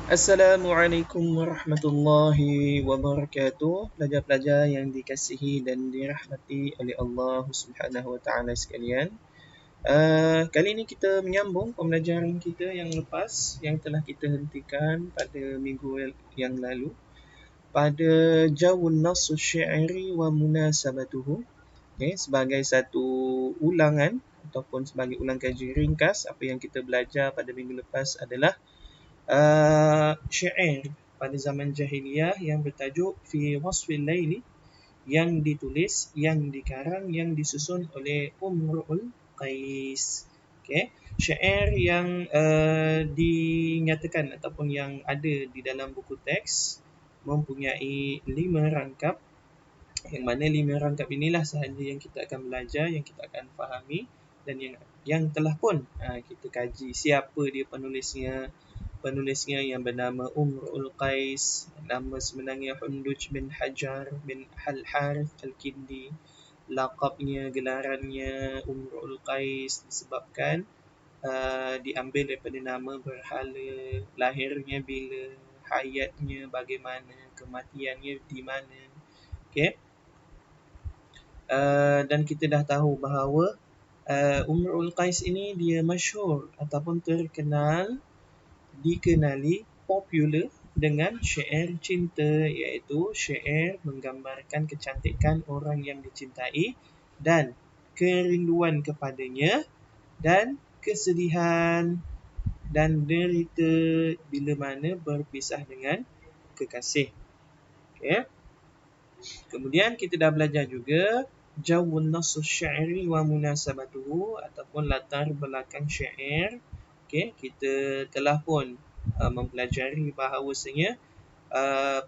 Assalamualaikum warahmatullahi wabarakatuh. Pelajar-pelajar yang dikasihi dan dirahmati oleh Allah Subhanahu wa taala sekalian. Kali ini kita menyambung pembelajaran kita yang lepas yang telah kita hentikan pada minggu yang lalu pada Jawun Nassu Syi'ri wa Munasabatuhu. Sebagai satu ulangan ataupun sebagai ulang kaji ringkas, apa yang kita belajar pada minggu lepas adalah syair pada zaman jahiliyah yang bertajuk Fi Wasfil Laili, yang ditulis, yang dikarang, yang disusun oleh Umrul Qais. Syair yang dinyatakan ataupun yang ada di dalam buku teks mempunyai 5 rangkap, yang mana 5 rangkap inilah sahaja yang kita akan belajar, yang kita akan fahami, dan yang telah pun kita kaji siapa dia penulisnya. Penulisnya yang bernama Umrul Qais, nama sebenarnya Hunduj bin Hajar bin Al-Harith Al-Kindi. Laqabnya, gelarannya Umrul Qais disebabkan diambil daripada nama berhala, lahirnya bila, hayatnya bagaimana, kematiannya di mana. Dan kita dah tahu bahawa Umrul Qais ini dia masyhur ataupun dikenali, popular dengan syair cinta, iaitu syair menggambarkan kecantikan orang yang dicintai dan kerinduan kepadanya dan kesedihan dan derita bila mana berpisah dengan kekasih. Kemudian kita dah belajar juga Jawun Nassu Syi'ri wa Munasabatuhu ataupun latar belakang syair. Kita telah pun mempelajari bahawasanya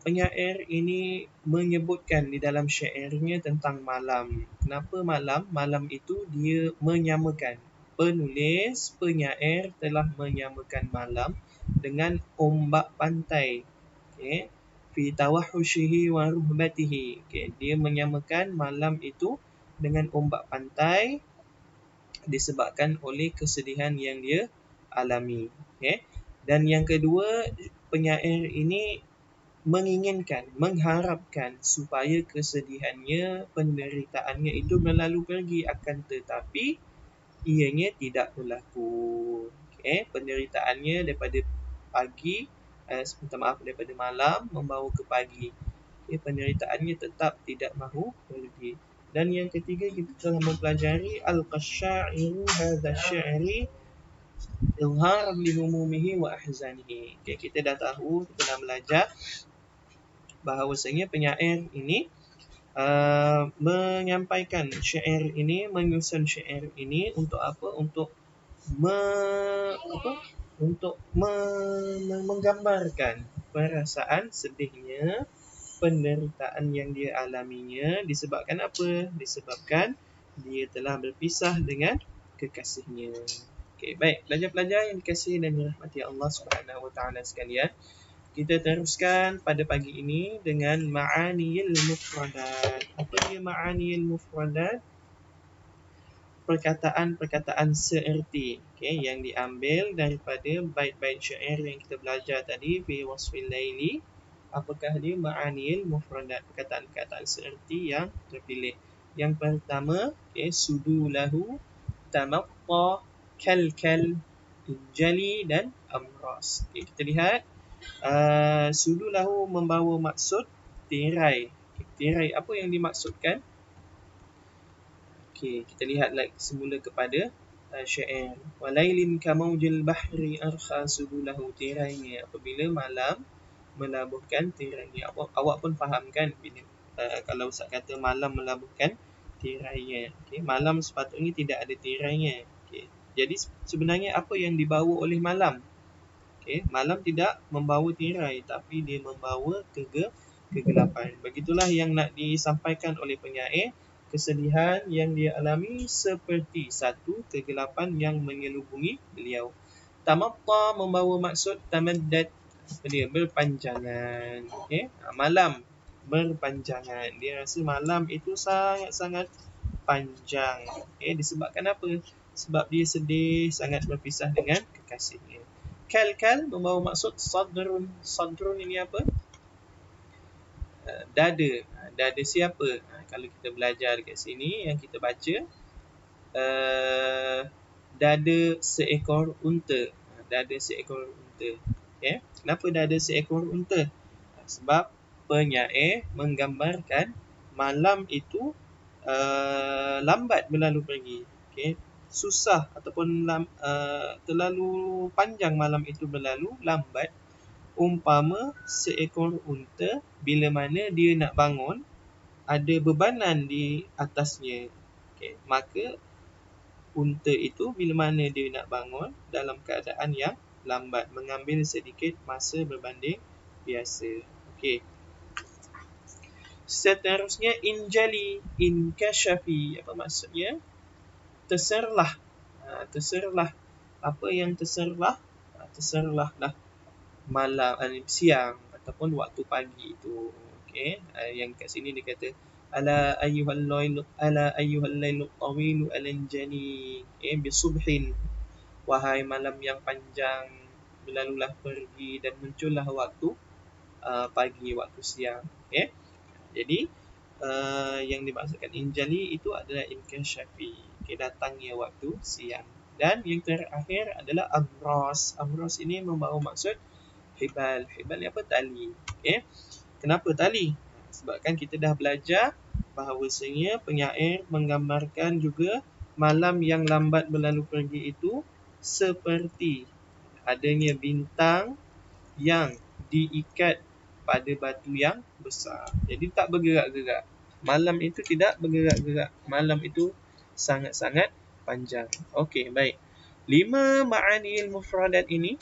penyair ini menyebutkan di dalam syairnya tentang malam. Kenapa malam? Malam itu dia menyamakan. Penulis, penyair telah menyamakan malam dengan ombak pantai. Fi tawahhushihi wa ruhbatihi. Dia menyamakan malam itu dengan ombak pantai disebabkan oleh kesedihan yang dia alami. Dan yang kedua, penyair ini menginginkan, mengharapkan supaya kesedihannya, penderitaannya itu berlalu pergi, akan tetapi ianya tidak berlaku. Penderitaannya daripada daripada malam membawa ke pagi. Penderitaannya tetap tidak mahu pergi. Dan yang ketiga, kita telah mempelajari Al-Qasya'iru hadha syi'ri izhar lihumumihi wa ahzanihi. Kita dah tahu, kita dah belajar bahawasanya penyair ini menyampaikan syair ini, menyusun syair ini untuk apa? Untuk menggambarkan perasaan sedihnya, penderitaan yang dia alaminya disebabkan apa? Disebabkan dia telah berpisah dengan kekasihnya. Baik, pelajar-pelajar yang dikasihi dan dirahmati Allah Subhanahu wa taala sekalian, kita teruskan pada pagi ini dengan ma'aniyil mufradat. Apa dia ma'aniyil mufradat? Perkataan-perkataan seerti, yang diambil daripada bait-bait syair yang kita belajar tadi, fi wasfil laili. Apakah dia ma'aniyil mufradat? Perkataan-perkataan seerti yang terpilih. Yang pertama, sudulahu, tamatta, kalkal, injali dan amras. Kita lihat sudulahu membawa maksud tirai. Tirai apa yang dimaksudkan? Kita lihat semula kepada syair. Walailin kamaujil bahri arkha sudulahu, tirainya apabila malam melabuhkan tirainya. Awak pun faham kan bila kalau Ustaz kata malam melabuhkan tirainya. Malam sepatutnya tidak ada tirainya. Jadi sebenarnya apa yang dibawa oleh malam? Malam tidak membawa tirai, tapi dia membawa kegelapan. Begitulah yang nak disampaikan oleh penyair. Kesedihan yang dia alami seperti satu kegelapan yang menyelubungi beliau. Tamatta membawa maksud tamaddad, dia berpanjangan. Malam berpanjangan. Dia rasa malam itu sangat-sangat panjang. Disebabkan apa? Sebab dia sedih sangat berpisah dengan kekasihnya. Kal membawa maksud sadrun. Sadrun ini apa? Dada. Dada siapa? Kalau kita belajar dekat sini yang kita baca, dada seekor unta. Dada seekor unta. Okay. Kenapa dada seekor unta? Sebab penyair menggambarkan malam itu lambat berlalu pergi. Okay. Susah ataupun terlalu panjang malam itu berlalu, lambat. Umpama seekor unta, bila mana dia nak bangun, ada bebanan di atasnya. Okay. Maka unta itu bila mana dia nak bangun dalam keadaan yang lambat, mengambil sedikit masa berbanding biasa. Okey. Seterusnya injali, inkashafi. Apa maksudnya? Terserlah. Terserlah. Apa yang terserlah? Terserlahlah malam, siang ataupun waktu pagi itu. Okey. Yang kat sini dia kata ala ayyuhal lailu tawilu alanjani bisubhin. Wahai malam yang panjang, berlalulah pergi dan muncullah waktu pagi, waktu siang. Okay? Jadi yang dimaksudkan injali itu adalah inkashafi, okay, datangnya waktu siang. Dan yang terakhir adalah amras. Amras ini membawa maksud hibal. Hibal ni apa? Tali. Okay? Kenapa tali? Sebabkan kita dah belajar bahawasanya penyair menggambarkan juga malam yang lambat berlalu pergi itu seperti adanya bintang yang diikat pada batu yang besar. Jadi tak bergerak-gerak. Malam itu tidak bergerak-gerak. Malam itu sangat-sangat panjang. Okey, baik. 5 ma'anil mufradat ini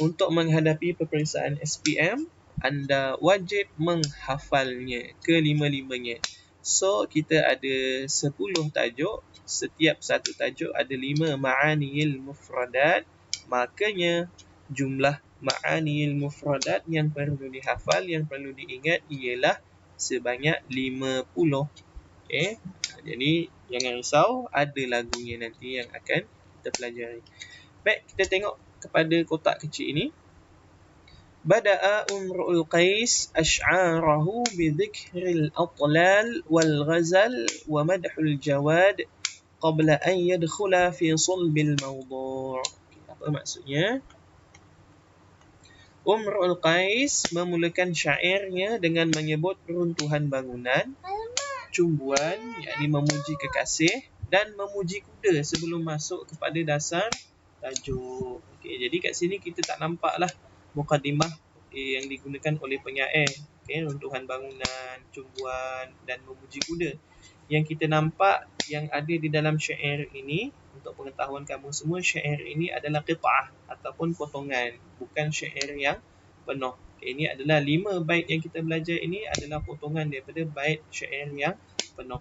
untuk menghadapi peperiksaan SPM, anda wajib menghafalnya kelima-limanya. So, kita ada 10 tajuk. Setiap satu tajuk ada 5 ma'anil mufradat. Makanya, jumlah ma'anil mufradat yang perlu dihafal, yang perlu diingat ialah sebanyak 50. Okay? Jadi, jangan risau, ada lagunya nanti yang akan kita pelajari. Baik, kita tengok kepada kotak kecil ini. Bada'a Umru'ul Qais ash'arahu bidhikril atlal wal ghazal wa madhul jawad qabla an yadkhula fi sulbil mawdu'. Apa maksudnya? Umru'ul Qais memulakan syairnya dengan menyebut runtuhan bangunan, cumbuan, yakni memuji kekasih, dan memuji kuda sebelum masuk kepada dasar tajuk. Okey, jadi kat sini kita tak nampaklah mukadimah yang digunakan oleh penyair. Okey, runtuhan bangunan, cumbuan dan memuji kuda. Yang kita nampak yang ada di dalam syair ini, untuk pengetahuan kamu semua, syair ini adalah qita'ah ataupun potongan, bukan syair yang penuh. Okey, ini adalah 5 bait yang kita belajar ini adalah potongan daripada bait syair yang penuh.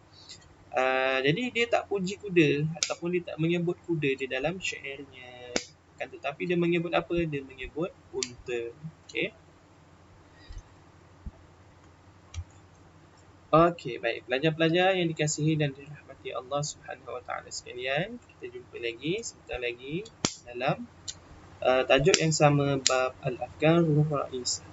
Jadi dia tak puji kuda ataupun dia tak menyebut kuda di dalam syairnya. Kan tetapi dia menyebut apa? Dia menyebut unta. Okey. Okey, baik. Pelajar-pelajar yang dikasihi dan dirahmati Allah Subhanahu Wa Taala sekalian, kita jumpa lagi sebentar lagi dalam tajuk yang sama, bab al-afkarur ra'is.